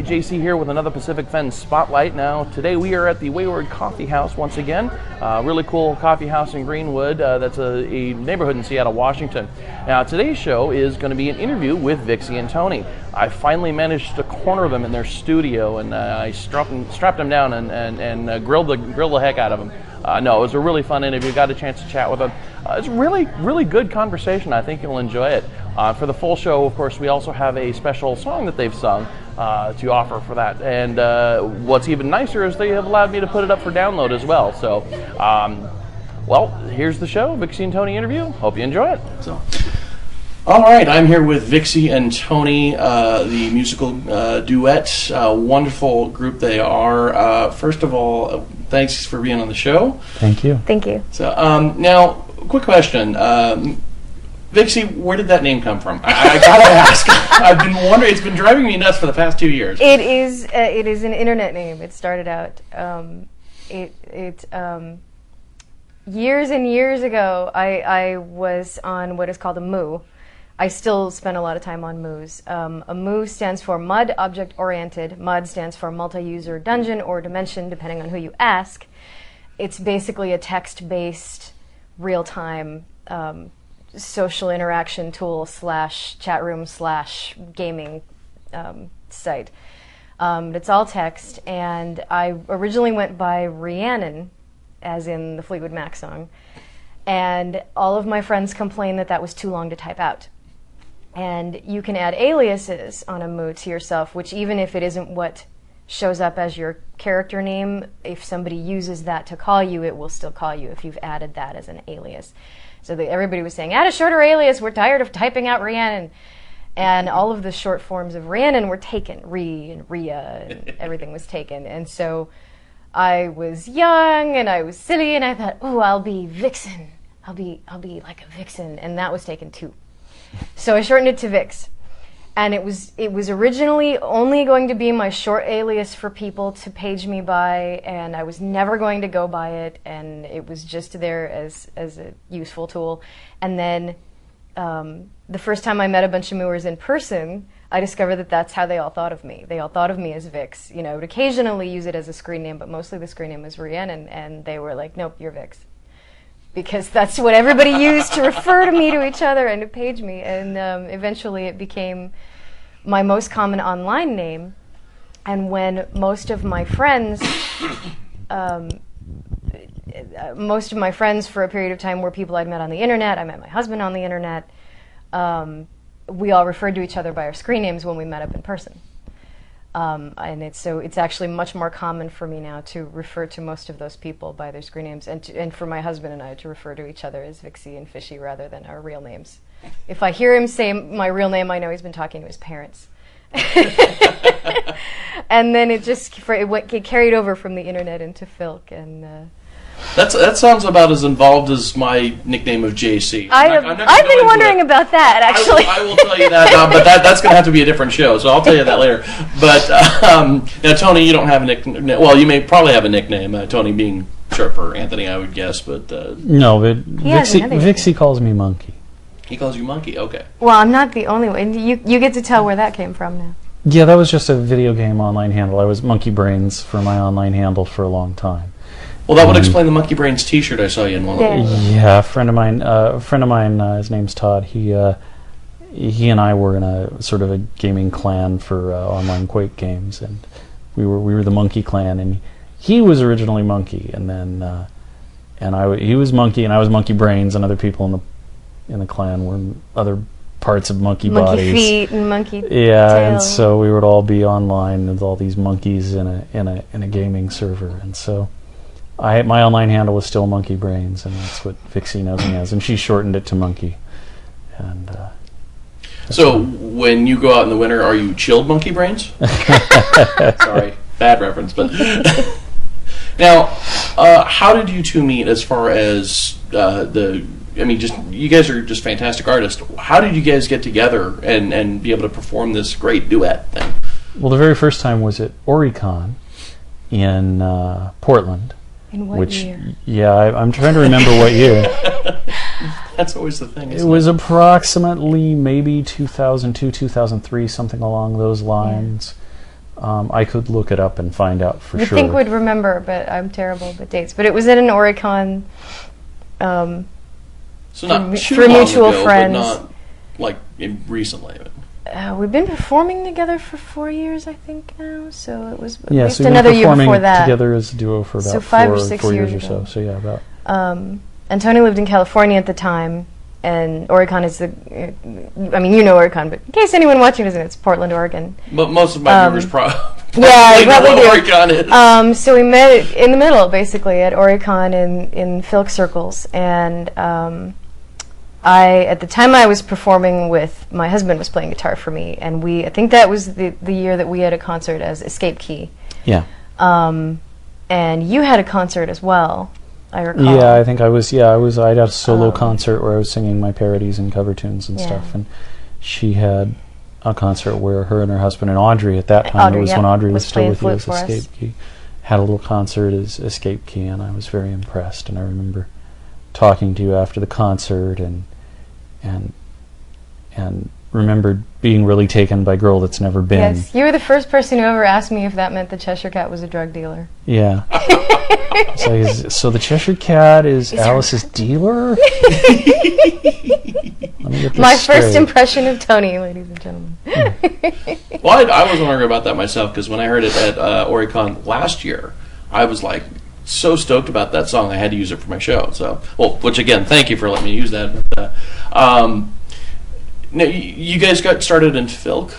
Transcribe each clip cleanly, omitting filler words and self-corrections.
right, JC here with another Pacific Fen Spotlight. Now, today we are at the Wayward Coffee House once again. Really cool coffee house in Greenwood. That's a neighborhood in Seattle, Washington. Now, today's show is going to be an interview with Vixy and Tony. I finally managed to corner them in their studio, and I strapped them down and grilled the heck out of them. No, it was a really fun interview. Got a chance to chat with them. It's a really good conversation. I think you'll enjoy it. For the full show, of course, we also have a special song that they've sung to offer for that. And what's even nicer is they have allowed me to put it up for download as well. So, well, here's the show, Vixy and Tony interview. Hope you enjoy it. So, all right, I'm here with Vixy and Tony, the musical duet. Wonderful group they are. First of all, thanks for being on the show. Thank you. Thank you. So, now, quick question. Vixy, where did that name come from? I gotta ask. I've been wondering. It's been driving me nuts for the past 2 years. It is an internet name. It started out. Years and years ago, I was on what is called a MOO. I still spend a lot of time on MOOs. A MOO stands for MUD, Object Oriented. MUD stands for Multi-User Dungeon or Dimension, depending on who you ask. It's basically a text-based, real-time social interaction tool / chat room / gaming site. It's all text, and I originally went by Rhiannon, as in the Fleetwood Mac song, and all of my friends complained that that was too long to type out. And you can add aliases on a MOO to yourself, which even if it isn't what shows up as your character name, if somebody uses that to call you, it will still call you if you've added that as an alias. So everybody was saying, add a shorter alias, we're tired of typing out Rhiannon. And all of the short forms of Rhiannon were taken, Rhi and Rhea, and everything was taken. And so I was young and I was silly and I thought, oh, I'll be Vixen. I'll be like a vixen. And that was taken too. So I shortened it to Vix. And it was originally only going to be my short alias for people to page me by, and I was never going to go by it, and it was just there as a useful tool. And then the first time I met a bunch of Mooers in person, I discovered that that's how they all thought of me. They all thought of me as Vix. You know, I would occasionally use it as a screen name, but mostly the screen name was Rhiannon, and they were like, nope, you're Vix. Because that's what everybody used to refer to me to each other and to page me. And eventually it became my most common online name. And when most of my friends for a period of time were people I'd met on the internet, I met my husband on the internet, we all referred to each other by our screen names when we met up in person. And it's actually much more common for me now to refer to most of those people by their screen names, and for my husband and I to refer to each other as Vixy and Fishy rather than our real names. If I hear him say my real name, I know he's been talking to his parents. And then it carried over from the internet into Filk, and that sounds about as involved as my nickname of JC. I've been wondering about that, actually. I will tell you that, but that's going to have to be a different show, so I'll tell you that later. But now, Tony, you don't have a nickname. Well, you may probably have a nickname, Tony being short for Anthony, I would guess. But no, but Vixy calls me Monkey. He calls you Monkey, okay. Well, I'm not the only one. You get to tell where that came from now. Yeah, that was just a video game online handle. I was Monkey Brains for my online handle for a long time. Well, that would explain the Monkey Brains T-shirt I saw you in one of them. Yeah, a friend of mine, his name's Todd. He and I were in a sort of a gaming clan for online Quake games, and we were the Monkey Clan, and he was originally Monkey, and then he was Monkey, and I was Monkey Brains, and other people in the clan were other parts of monkey bodies. Monkey feet and monkey tail. And so we would all be online with all these monkeys in a gaming server, and so my online handle was still Monkey Brains, and that's what Vixy knows me as, and she shortened it to Monkey. And so when you go out in the winter, are you chilled Monkey Brains? Sorry, bad reference, but now, how did you two meet as far as you guys are just fantastic artists. How did you guys get together and be able to perform this great duet thing? Well, the very first time was at Oricon in Portland. In what year? Yeah, I'm trying to remember what year. That's always the thing, isn't it? It was approximately maybe 2002, 2003, something along those lines. I could look it up and find out for You sure. think would remember, but I'm terrible with dates. But it was at an Oricon. So not too through long mutual ago, friends. but not like recently. We've been performing together for 4 years, I think now. So it was at Yeah, least so we've another been year performing before that. together as a duo for about So 5 or 4 6 years or years so. ago. So yeah, about. And Tony lived in California at the time, and Oricon is I mean, you know Oricon, but in case anyone watching doesn't, it's Portland, Oregon. But most of my viewers probably Yeah, know probably what do. Oricon is. So we met in the middle, basically, at Oricon in Filk circles, and at the time I was performing with, my husband was playing guitar for me, and I think that was the year that we had a concert as Escape Key. Yeah. And you had a concert as well, I recall. Yeah, I think I had a solo concert where I was singing my parodies and cover tunes and stuff, and she had a concert where her and her husband and Audrey, at that time, it was when Audrey was still with you as Escape Key, had a little concert as Escape Key, and I was very impressed, and I remember talking to you after the concert and remembered being really taken by Girl That's Never Been. Yes, you were the first person who ever asked me if that meant the Cheshire Cat was a drug dealer. Yeah. So the Cheshire Cat is Alice's dealer? Let me get this My straight. first impression of Tony, ladies and gentlemen. Well, I was wondering about that myself, because when I heard it at Oricon last year, I was like so stoked about that song I had to use it for my show. So, which again, thank you for letting me use that. But, now, you guys got started in Filk.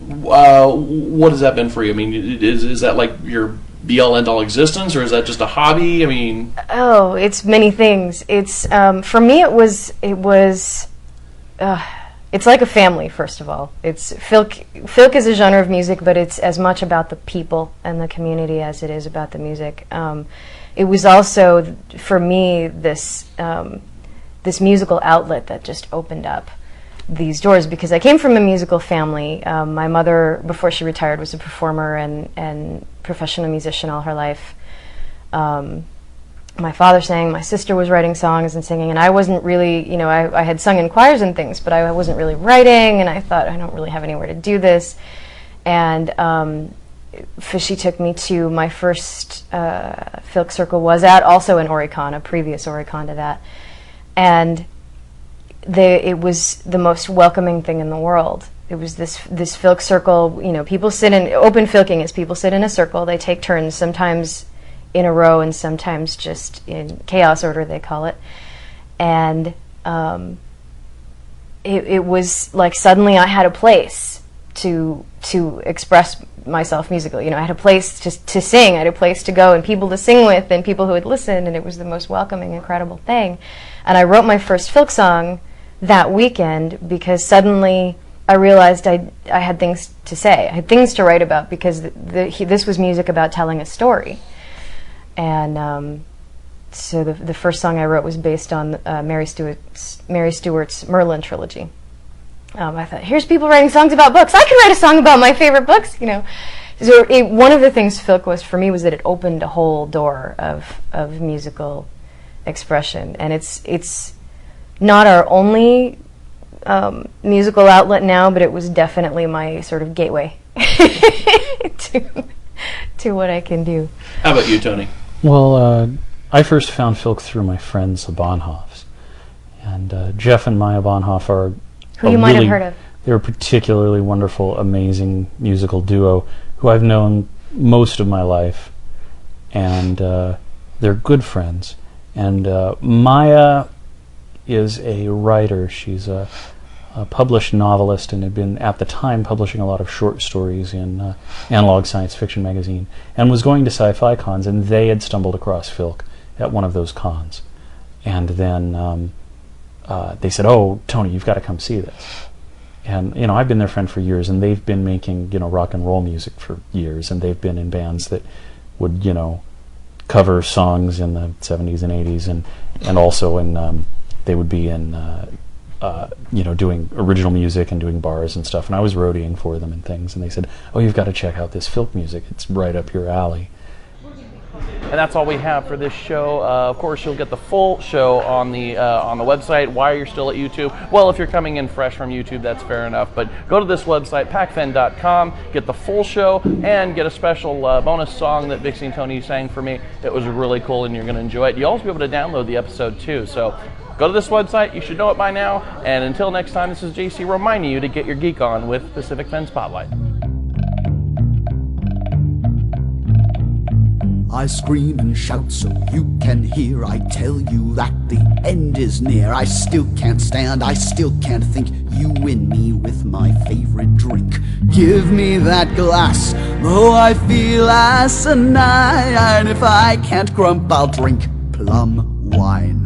What has that been for you? I mean, is that like your be-all end-all existence, or is that just a hobby? I mean, oh, it's many things. It's for me. It was. It's like a family. First of all, it's Filk. Filk is a genre of music, but it's as much about the people and the community as it is about the music. It was also for me this musical outlet that just opened up these doors, because I came from a musical family. My mother, before she retired, was a performer and professional musician all her life. My father sang, my sister was writing songs and singing, and I wasn't really, I had sung in choirs and things, but I wasn't really writing, and I thought, I don't really have anywhere to do this. And Fishy took me to my first Filk Circle was also in Oricon, a previous Oricon to that. And it was the most welcoming thing in the world. It was this Filk Circle, people sit in, open Filking is people sit in a circle, they take turns, sometimes in a row and sometimes just in chaos order, they call it. And it was like suddenly I had a place to express myself musically. I had a place to sing, I had a place to go and people to sing with and people who would listen, and it was the most welcoming, incredible thing. And I wrote my first Filk song that weekend because suddenly I realized I had things to say, I had things to write about, because this was music about telling a story. And so the first song I wrote was based on Mary Stewart's Merlin trilogy. I thought, here's people writing songs about books. I can write a song about my favorite books, So one of the things Filk was for me was that it opened a whole door of musical expression, and it's not our only musical outlet now, but it was definitely my sort of gateway to what I can do. how about you, Tony? Well, I first found Filk through my friends, the Bonhoeffs. And Jeff and Maya Bonhoeff are Who you might have heard of. They're a particularly wonderful, amazing musical duo who I've known most of my life. And they're good friends. And Maya is a writer. She's a published novelist and had been, at the time, publishing a lot of short stories in Analog Science Fiction magazine, and was going to sci-fi cons, and they had stumbled across Filk at one of those cons. And then they said, oh, Tony, you've got to come see this. And, I've been their friend for years, and they've been making, rock and roll music for years, and they've been in bands that would, cover songs in the 70s and 80s, and also they would be in doing original music and doing bars and stuff, and I was roadieing for them and things, and they said, oh, you've got to check out this Filk music, it's right up your alley. And that's all we have for this show. Of course, you'll get the full show on the website. Why you're still at YouTube? Well, if you're coming in fresh from YouTube, that's fair enough. But go to this website, pacfen.com, get the full show, and get a special bonus song that Vixy Tony sang for me. It was really cool, and you're going to enjoy it. You'll also be able to download the episode too. So go to this website. You should know it by now. And until next time, this is JC reminding you to get your geek on with Pacific Fen Spotlight. I scream and shout so you can hear. I tell you that the end is near. I still can't stand, I still can't think. You win me with my favorite drink. Give me that glass, though I feel asinine. If I can't grump, I'll drink plum wine.